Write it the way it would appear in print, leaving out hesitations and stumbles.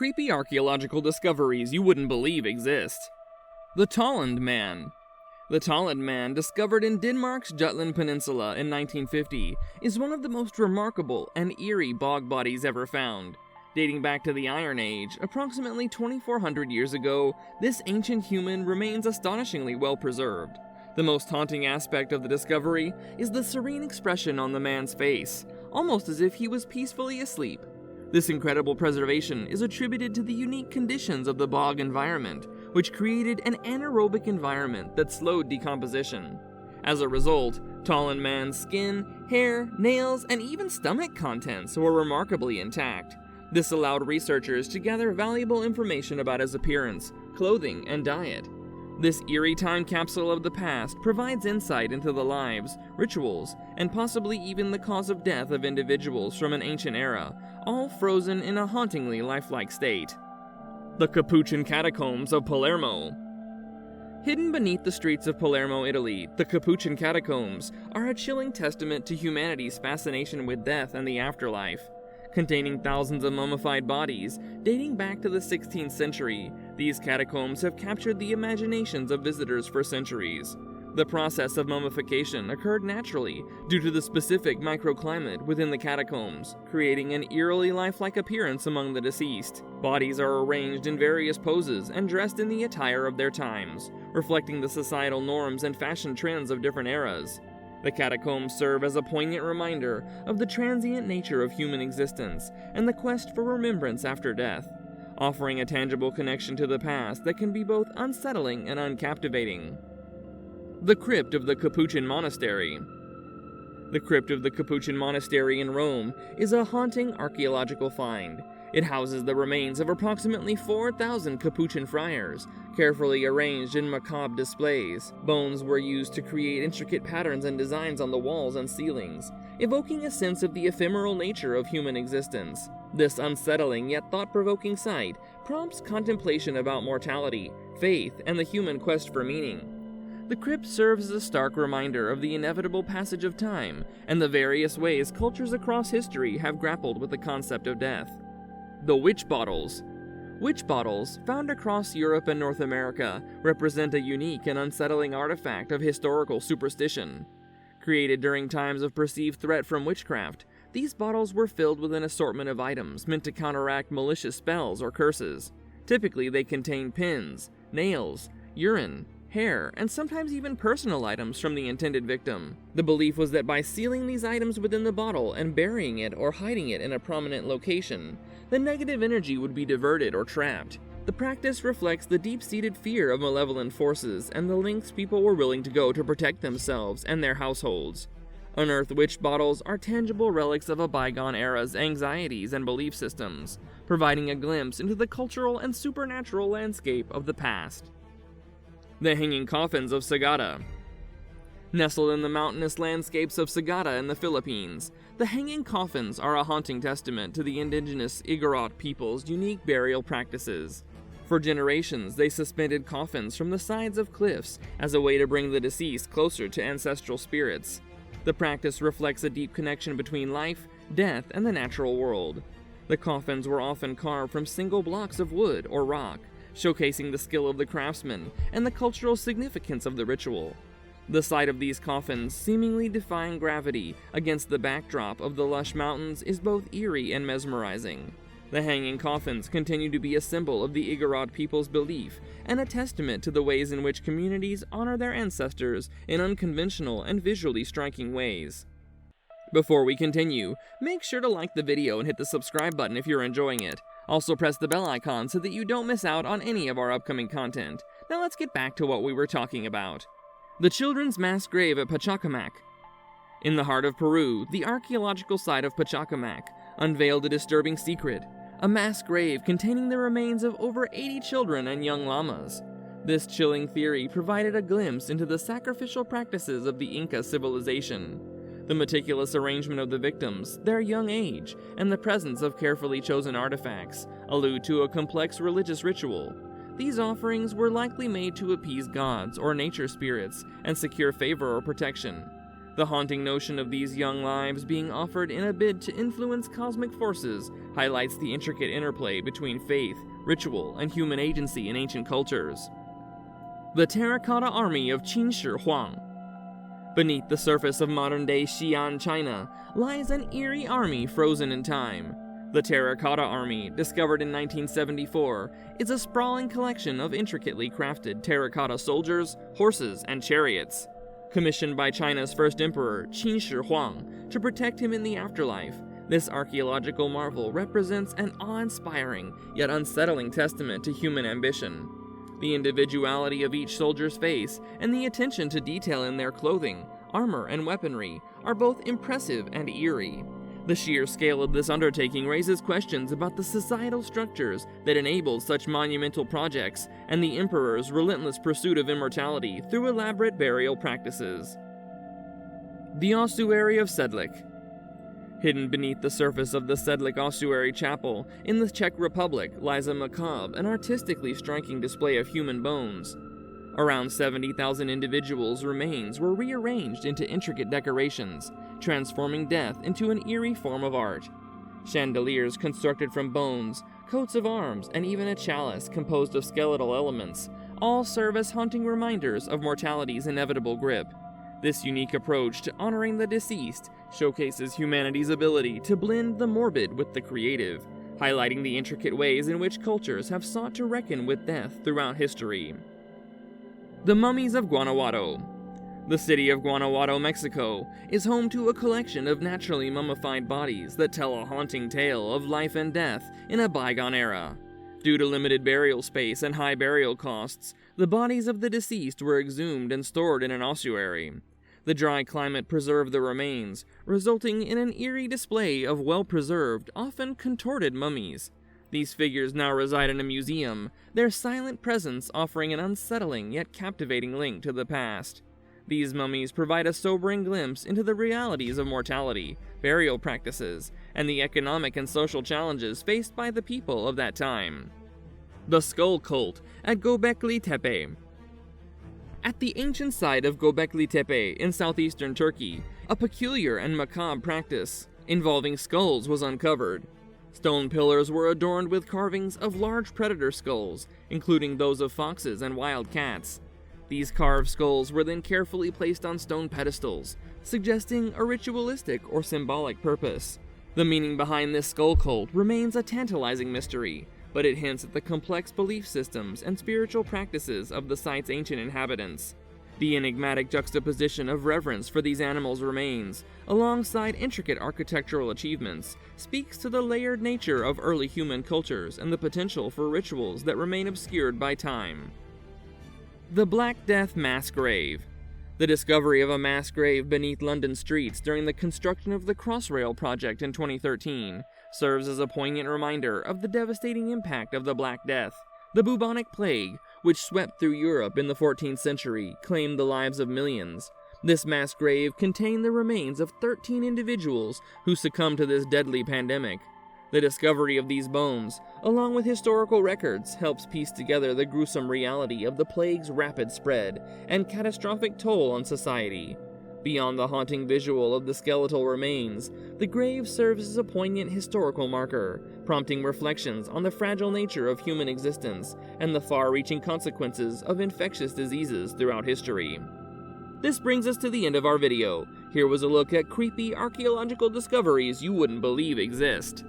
creepy archaeological discoveries you wouldn't believe exist. The Tolland Man. The Tolland Man, discovered in Denmark's Jutland Peninsula in 1950, is one of the most remarkable and eerie bog bodies ever found. Dating back to the Iron Age, approximately 2,400 years ago, this ancient human remains astonishingly well preserved. The most haunting aspect of the discovery is the serene expression on the man's face, almost as if he was peacefully asleep. This incredible preservation is attributed to the unique conditions of the bog environment, which created an anaerobic environment that slowed decomposition. As a result, Tolland Man's skin, hair, nails, and even stomach contents were remarkably intact. This allowed researchers to gather valuable information about his appearance, clothing, and diet. This eerie time capsule of the past provides insight into the lives, rituals, and possibly even the cause of death of individuals from an ancient era, all frozen in a hauntingly lifelike state. The Capuchin Catacombs of Palermo. Hidden beneath the streets of Palermo, Italy, the Capuchin Catacombs are a chilling testament to humanity's fascination with death and the afterlife. Containing thousands of mummified bodies, dating back to the 16th century, these catacombs have captured the imaginations of visitors for centuries. The process of mummification occurred naturally due to the specific microclimate within the catacombs, creating an eerily lifelike appearance among the deceased. Bodies are arranged in various poses and dressed in the attire of their times, reflecting the societal norms and fashion trends of different eras. The catacombs serve as a poignant reminder of the transient nature of human existence and the quest for remembrance after death, offering a tangible connection to the past that can be both unsettling and uncaptivating. The Crypt of the Capuchin Monastery. The Crypt of the Capuchin Monastery in Rome is a haunting archaeological find. It houses the remains of approximately 4,000 Capuchin friars, carefully arranged in macabre displays. Bones were used to create intricate patterns and designs on the walls and ceilings, evoking a sense of the ephemeral nature of human existence. This unsettling yet thought-provoking sight prompts contemplation about mortality, faith, and the human quest for meaning. The crypt serves as a stark reminder of the inevitable passage of time and the various ways cultures across history have grappled with the concept of death. The Witch Bottles. Witch bottles, found across Europe and North America, represent a unique and unsettling artifact of historical superstition. Created during times of perceived threat from witchcraft, these bottles were filled with an assortment of items meant to counteract malicious spells or curses. Typically, they contain pins, nails, urine, hair, and sometimes even personal items from the intended victim. The belief was that by sealing these items within the bottle and burying it or hiding it in a prominent location, the negative energy would be diverted or trapped. The practice reflects the deep-seated fear of malevolent forces and the lengths people were willing to go to protect themselves and their households. Unearthed witch bottles are tangible relics of a bygone era's anxieties and belief systems, providing a glimpse into the cultural and supernatural landscape of the past. The Hanging Coffins of Sagada. Nestled in the mountainous landscapes of Sagada in the Philippines, the hanging coffins are a haunting testament to the indigenous Igorot people's unique burial practices. For generations, they suspended coffins from the sides of cliffs as a way to bring the deceased closer to ancestral spirits. The practice reflects a deep connection between life, death, and the natural world. The coffins were often carved from single blocks of wood or rock, showcasing the skill of the craftsman and the cultural significance of the ritual. The sight of these coffins, seemingly defying gravity against the backdrop of the lush mountains, is both eerie and mesmerizing. The hanging coffins continue to be a symbol of the Igorot people's belief and a testament to the ways in which communities honor their ancestors in unconventional and visually striking ways. Before we continue, make sure to like the video and hit the subscribe button if you're enjoying it. Also press the bell icon so that you don't miss out on any of our upcoming content. Now let's get back to what we were talking about. The Children's Mass Grave at Pachacamac. In the heart of Peru, the archaeological site of Pachacamac unveiled a disturbing secret, a mass grave containing the remains of over 80 children and young llamas. This chilling theory provided a glimpse into the sacrificial practices of the Inca civilization. The meticulous arrangement of the victims, their young age, and the presence of carefully chosen artifacts allude to a complex religious ritual. These offerings were likely made to appease gods or nature spirits and secure favor or protection. The haunting notion of these young lives being offered in a bid to influence cosmic forces highlights the intricate interplay between faith, ritual, and human agency in ancient cultures. The Terracotta Army of Qin Shi Huang. Beneath the surface of modern-day Xi'an, China, lies an eerie army frozen in time. The Terracotta Army, discovered in 1974, is a sprawling collection of intricately crafted terracotta soldiers, horses, and chariots. Commissioned by China's first emperor, Qin Shi Huang, to protect him in the afterlife, this archaeological marvel represents an awe-inspiring yet unsettling testament to human ambition. The individuality of each soldier's face and the attention to detail in their clothing, armor, and weaponry are both impressive and eerie. The sheer scale of this undertaking raises questions about the societal structures that enabled such monumental projects and the emperor's relentless pursuit of immortality through elaborate burial practices. The Ossuary of Sedlec. Hidden beneath the surface of the Sedlec Ossuary Chapel in the Czech Republic lies a macabre and artistically striking display of human bones. Around 70,000 individuals' remains were rearranged into intricate decorations, transforming death into an eerie form of art. Chandeliers constructed from bones, coats of arms, and even a chalice composed of skeletal elements all serve as haunting reminders of mortality's inevitable grip. This unique approach to honoring the deceased showcases humanity's ability to blend the morbid with the creative, highlighting the intricate ways in which cultures have sought to reckon with death throughout history. The Mummies of Guanajuato. The city of Guanajuato, Mexico, is home to a collection of naturally mummified bodies that tell a haunting tale of life and death in a bygone era. Due to limited burial space and high burial costs, the bodies of the deceased were exhumed and stored in an ossuary. The dry climate preserved the remains, resulting in an eerie display of well-preserved, often contorted mummies. These figures now reside in a museum, their silent presence offering an unsettling yet captivating link to the past. These mummies provide a sobering glimpse into the realities of mortality, burial practices, and the economic and social challenges faced by the people of that time. The Skull Cult at Göbekli Tepe. At the ancient site of Göbekli Tepe in southeastern Turkey, a peculiar and macabre practice involving skulls was uncovered. Stone pillars were adorned with carvings of large predator skulls, including those of foxes and wild cats. These carved skulls were then carefully placed on stone pedestals, suggesting a ritualistic or symbolic purpose. The meaning behind this skull cult remains a tantalizing mystery, but it hints at the complex belief systems and spiritual practices of the site's ancient inhabitants. The enigmatic juxtaposition of reverence for these animals' remains, alongside intricate architectural achievements, speaks to the layered nature of early human cultures and the potential for rituals that remain obscured by time. The Black Death Mass Grave. The discovery of a mass grave beneath London streets during the construction of the Crossrail project in 2013 serves as a poignant reminder of the devastating impact of the Black Death. The bubonic plague, which swept through Europe in the 14th century, claimed the lives of millions. This mass grave contained the remains of 13 individuals who succumbed to this deadly pandemic. The discovery of these bones, along with historical records, helps piece together the gruesome reality of the plague's rapid spread and catastrophic toll on society. Beyond the haunting visual of the skeletal remains, the grave serves as a poignant historical marker, prompting reflections on the fragile nature of human existence and the far-reaching consequences of infectious diseases throughout history. This brings us to the end of our video. Here was a look at creepy archaeological discoveries you wouldn't believe exist.